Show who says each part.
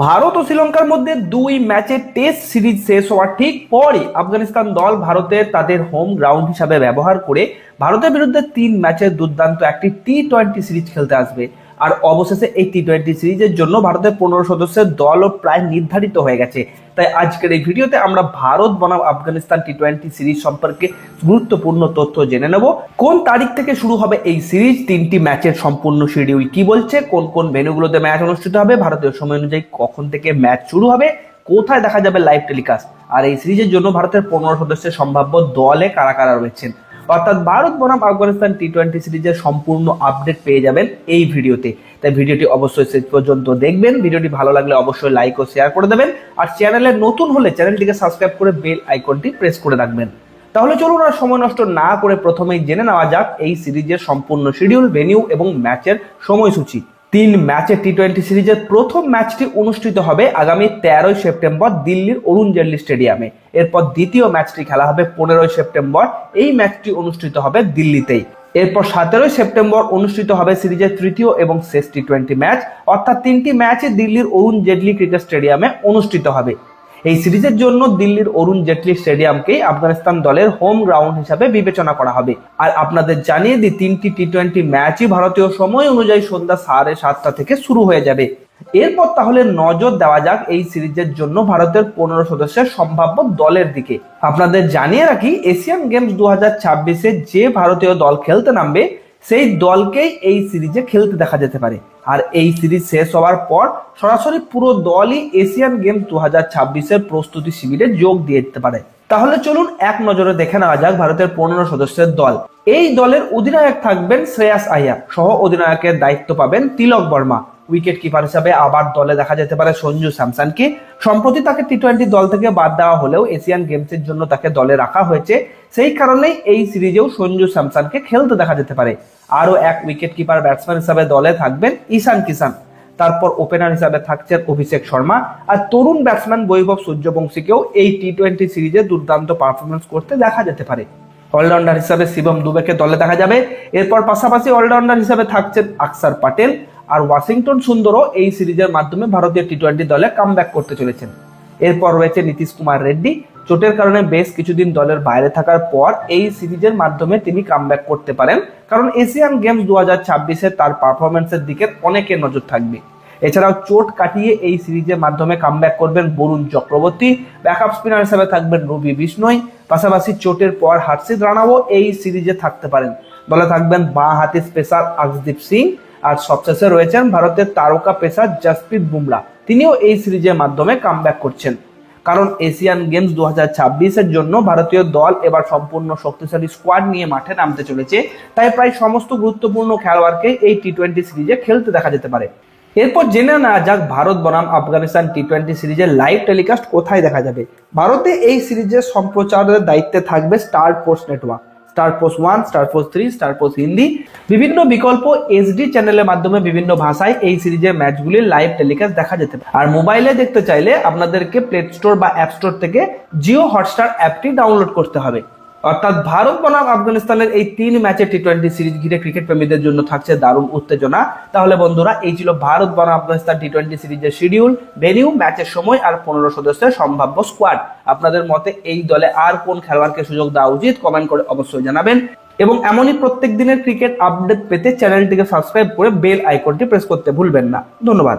Speaker 1: ভারত ও শ্রীলঙ্কার মধ্যে দুই ম্যাচের টেস্ট সিরিজ শেষ হওয়ার ঠিক পরই আফগানিস্তান দল ভারতের তাদের হোম গ্রাউন্ড হিসাবে ব্যবহার করে ভারতের বিরুদ্ধে 3 ম্যাচের দুর্দান্ত একটি টি-20 সিরিজ খেলতে আসবে। আর অবশেষে এই টি-20 সিরিজের জন্য ভারতের 15 সদস্যের দলও প্রায় নির্ধারিত হয়ে গেছে। তাই আজকের এই ভিডিওতে আমরা ভারত বনাম আফগানিস্তান টি-20 সিরিজ সম্পর্কে গুরুত্বপূর্ণ তথ্য জেনে নেব। কোন তারিখ থেকে শুরু হবে এই সিরিজ, 3টি ম্যাচের সম্পূর্ণ শিডিউল কি বলছে, কোন কোন ভেন্যুগুলোতে ম্যাচ অনুষ্ঠিত হবে, ভারতীয় সময় অনুযায়ী কখন থেকে ম্যাচ শুরু হবে, কোথায় দেখা যাবে লাইভ টেলিকাস্ট, আর এই সিরিজের জন্য ভারতের 15 সদস্যের সম্ভাব্য দলে কারা কারা রয়েছেন, অর্থাৎ ভারত বনাম আফগানিস্তান টি-20 সিরিজের সম্পূর্ণ আপডেট পেয়ে যাবেন এই ভিডিওতে। তাই ভিডিওটি অবশ্যই শেষ পর্যন্ত দেখবেন। ভিডিওটি ভালো লাগলে অবশ্যই লাইক ও শেয়ার করে দেবেন, আর চ্যানেলে নতুন হলে চ্যানেলটিকে সাবস্ক্রাইব করে বেল আইকনটি প্রেস করে রাখবেন। তাহলে চলুন আর সময় নষ্ট না করে প্রথমেই জেনে নেওয়া যাক এই সিরিজের সম্পূর্ণ শিডিউল, ভেন্যু এবং ম্যাচের সময়সূচি। 3 ম্যাচের টি-20 সিরিজের প্রথম ম্যাচটি অনুষ্ঠিত হবে আগামী 13 সেপ্টেম্বর দিল্লির অরুণ জেটলি স্টেডিয়ামে। এরপর দ্বিতীয় ম্যাচটি খেলা হবে 15 সেপ্টেম্বর, এই ম্যাচটি অনুষ্ঠিত হবে দিল্লিতেই। এরপর 17 সেপ্টেম্বর অনুষ্ঠিত হবে সিরিজের তৃতীয় এবং শেষ টি-20 ম্যাচ, অর্থাৎ 3টি ম্যাচে দিল্লির অরুণ জেটলি ক্রিকেট স্টেডিয়ামে অনুষ্ঠিত হবে। এই সিরিজের জন্য দিল্লির অরুণ জেটলি স্টেডিয়ামকেই আফগানিস্তান দলের হোম গ্রাউন্ড হিসাবে বিবেচনা করা হবে। আর আপনাদের জানিয়ে দিই, 3টি টি-20 ম্যাচই ভারতীয় সময় অনুযায়ী সন্ধ্যা 7:30 থেকে শুরু হয়ে যাবে। এরপর তাহলে নজর দেওয়া যাক এই সিরিজের জন্য ভারতের 15 সদস্যের সম্ভাব্য দলের দিকে। আপনাদের জানিয়ে রাখি, এশিয়ান গেমস 2026-এ যে ভারতীয় দল খেলতে নামবে সেই দলকেই এই সিরিজে খেলতে দেখা যেতে পারে। আর এই সিরিজ শেষ হওয়ার পর সরাসরি পুরো দলই এশিয়ান গেমস 2026-এর প্রস্তুতি শিবিরে যোগ দিয়ে দিতে পারে। তাহলে চলুন এক নজরে দেখে নেওয়া যাক ভারতের 15 সদস্যের দল। এই দলের অধিনায়ক থাকবেন শ্রেয়াস আইয়ার, সহ অধিনায়কের দায়িত্ব পাবেন তিলক বর্মা। উইকেট কিপার হিসাবে আবার দলে দেখা যেতে পারে সঞ্জু স্যামসনকে। সম্প্রতি তাকে টি-20 দল থেকে বাদ দেওয়া হলেও এশিয়ান গেমসের জন্য তাকে দলে রাখা হয়েছে, সেই কারণেই এই সিরিজেও সঞ্জু স্যামসনকে খেলতে দেখা যেতে পারে। আরও এক উইকেট কিপার ব্যাটসম্যান হিসাবে দলে থাকবেন ঈশান কিষান। তারপর ওপেনার হিসাবে থাকছেন অভিষেক শর্মা, আর তরুণ ব্যাটসম্যান বৈভব সূর্যবংশীকেও এই টি-20 সিরিজে দুর্দান্ত পারফরমেন্স করতে দেখা যেতে পারে। অলরাউন্ডার হিসাবে শিবম দুবেকে দলে দেখা যাবে। এরপর পাশাপাশি অলরাউন্ডার হিসাবে থাকছেন আকসার প্যাটেল, আর ওয়াশিংটন সুন্দরও এই সিরিজের মাধ্যমে ভারতীয় টি-20 দলে কামব্যাক করতে চলেছেন। এরপর রয়েছে নীতিশ কুমার রেড্ডি। চোটের কারণে বেশ কিছুদিন দলের বাইরে থাকার পর এই সিরিজের মাধ্যমে তিনি কামব্যাক করতে পারেন, কারণ এশিয়ান গেমস 2026-এ তার পারফরমেন্সের দিকে অনেকের নজর থাকবে। এছাড়াও চোট কাটিয়ে এই সিরিজের মাধ্যমে কামব্যাক করবেন বরুণ চক্রবর্তী। ব্যাকআপ স্পিনার হিসেবে থাকবেন রবি বিষ্ণই। পাশাপাশি চোটের পর হর্ষিত রানাও এই সিরিজে থাকতে পারেন। দলে থাকবেন বাঁ হাতি স্পেসার আকাশদীপ সিং, আর সবশেষে রয়েছেন ভারতের তারকা পেসার জসপ্রীত বুমরা। তিনিও এই সিরিজের মাধ্যমে কামব্যাক করছেন, কারণ এশিয়ান গেমস 2026-এর জন্য ভারতীয় দল এবার সম্পূর্ণ শক্তিশালী স্কোয়াড নিয়ে মাঠে নামতে চলেছে। তাই প্রায় সমস্ত গুরুত্বপূর্ণ খেলোয়াড়কে এই টি-20 সিরিজে খেলতে দেখা যেতে পারে। এরপর জেনে নেওয়া যাক ভারত বনাম আফগানিস্তান টি-20 সিরিজের লাইভ টেলিকাস্ট কোথায় দেখা যাবে। ভারতে এই সিরিজের সম্প্রচারের দায়িত্বে থাকবে star sports network, star sports 1, star sports 3, star sports Hindi. বিভিন্ন বিকল্প এইচডি চ্যানেলের মাধ্যমে বিভিন্ন ভাষায় এই সিরিজের ম্যাচগুলির লাইভ টেলিকাস্ট দেখা যেতে পারে। আর মোবাইলে দেখতে চাইলে আপনাদেরকে প্লে স্টোর বা অ্যাপ স্টোর থেকে জিও হটস্টার অ্যাপটি ডাউনলোড করতে হবে। অর্থাৎ ভারত বনাম আফগানিস্তানের এই 3 ম্যাচের টি-20 সিরিজ ঘিরে ক্রিকেট প্রেমীদের জন্য থাকছে দারুণ উত্তেজনা। তাহলে বন্ধুরা, এই ছিল ভারত বনাম আফগানিস্তান টি-20 সিরিজের শিডিউল, ভেন্যু, ম্যাচের সময় আর 15 সদস্যের সম্ভাব্য স্কোয়াড। আপনাদের মতে এই দলে আর কোন খেলোয়াড়কে সুযোগ দেওয়া উচিত, কমেন্ট করে অবশ্যই জানাবেন। এবং এমনই প্রত্যেক দিনের ক্রিকেট আপডেট পেতে চ্যানেলটিকে সাবস্ক্রাইব করে বেল আইকনটি প্রেস করতে ভুলবেন না। ধন্যবাদ।